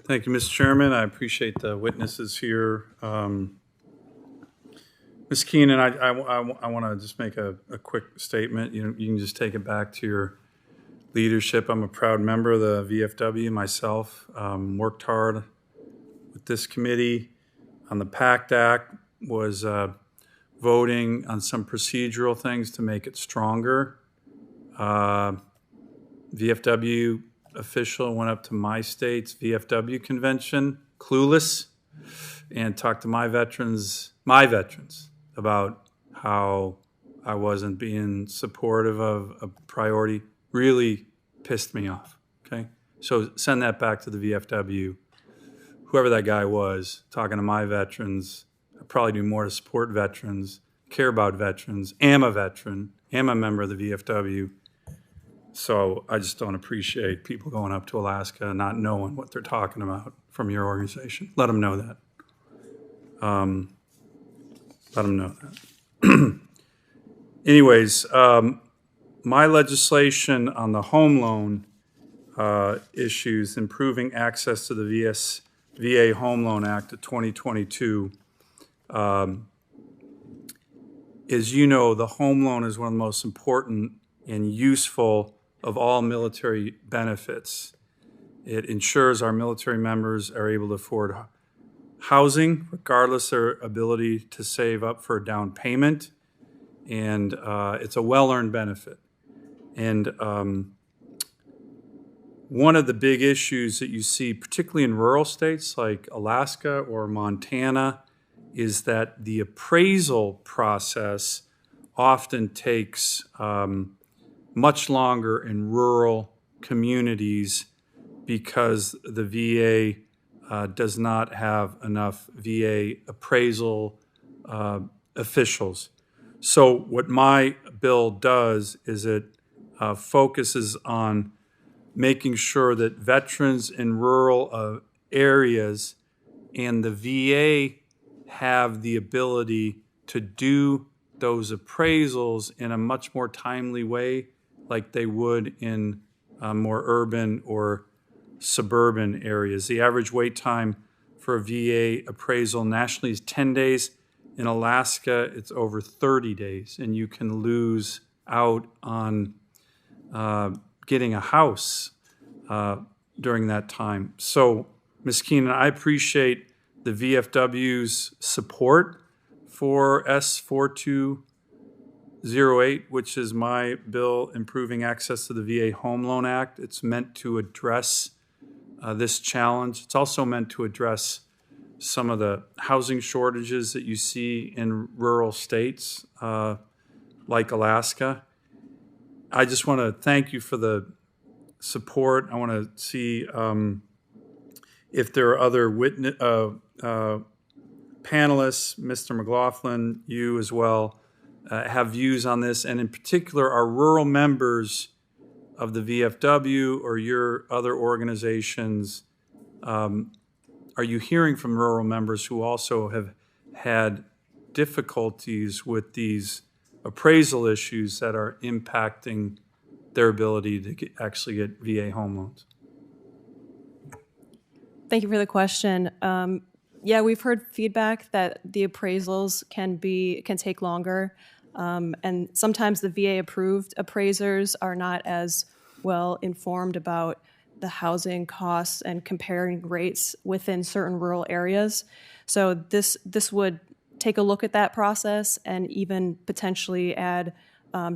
Thank you, Mr. Chairman. I appreciate the witnesses here. Ms. Keenan, I want to just make a quick statement. You can just take it back to your leadership. I'm a proud member of the VFW myself. Worked hard with this committee on the PACT Act, was voting on some procedural things to make it stronger. VFW official went up to my state's VFW convention, clueless, and talked to my veterans about how I wasn't being supportive of a priority. Really pissed me off, okay? So send that back to the VFW. Whoever that guy was, talking to my veterans, I probably do more to support veterans, care about veterans, am a veteran, am a member of the VFW. So I just don't appreciate people going up to Alaska and not knowing what they're talking about from your organization. Let them know that. Let them know that. Anyways, my legislation on the home loan issues, improving access to the VA Home Loan Act of 2022, as you know, the home loan is one of the most important and useful of all military benefits. It ensures our military members are able to afford housing, regardless of their ability to save up for a down payment, and it's a well-earned benefit. And one of the big issues that you see, particularly in rural states like Alaska or Montana, is that the appraisal process often takes much longer in rural communities because the VA does not have enough VA appraisal officials. So what my bill does is it focuses on making sure that veterans in rural areas and the VA have the ability to do those appraisals in a much more timely way like they would in more urban or suburban areas. The average wait time for a VA appraisal nationally is 10 days. In Alaska, it's over 30 days, and you can lose out on getting a house during that time. So, Ms. Keenan, I appreciate the VFW's support for S4208, which is my bill improving access to the VA Home Loan Act. It's meant to address this challenge. It's also meant to address some of the housing shortages that you see in rural states like Alaska. I just want to thank you for the support. I want to see if there are other panelists, Mr. McLaughlin, you as well, have views on this, and in particular, our rural members of the VFW or your other organizations. Are you hearing from rural members who also have had difficulties with these appraisal issues that are impacting their ability to actually get VA home loans? Thank you for the question. Yeah, we've heard feedback that the appraisals can take longer, and sometimes the VA-approved appraisers are not as well informed about the housing costs and comparing rates within certain rural areas. So this would take a look at that process and even potentially add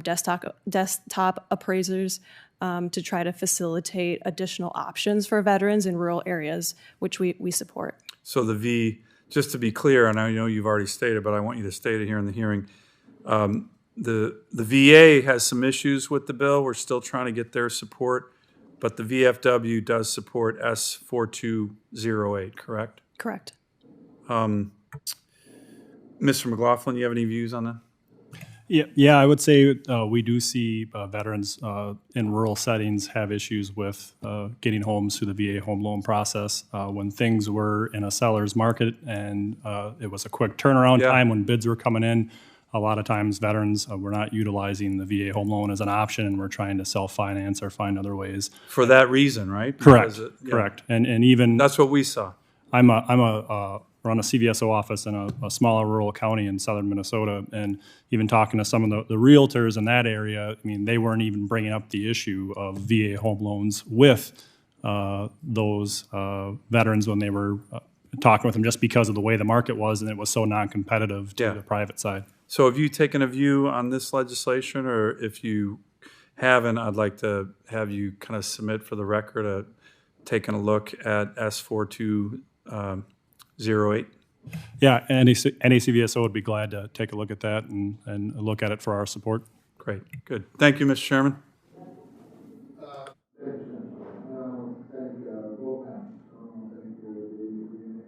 desktop appraisers to try to facilitate additional options for veterans in rural areas, which we support. So just to be clear, and I know you've already stated, but I want you to state it here in the hearing, the VA has some issues with the bill. We're still trying to get their support, but the VFW does support S4208, correct? Correct. Mr. McLaughlin, you have any views on that? Yeah, I would say we do see veterans in rural settings have issues with getting homes through the VA home loan process. When things were in a seller's market and it was a quick turnaround time when bids were coming in, a lot of times veterans, we're not utilizing the VA home loan as an option, and we're trying to self-finance or find other ways. For that reason, right? Correct, Because correct. And even That's what we saw. run a CVSO office in a smaller rural county in southern Minnesota, and even talking to some of the realtors in that area, I mean, they weren't even bringing up the issue of VA home loans with those veterans when they were talking with them, just because of the way the market was, and it was so non-competitive to Yeah. the private side. So have you taken a view on this legislation, or if you haven't, I'd like to have you kind of submit for the record taking a look at S4208? Yeah, NACVSO would be glad to take a look at that and look at it for our support. Great, good. Thank you, Mr. Chairman.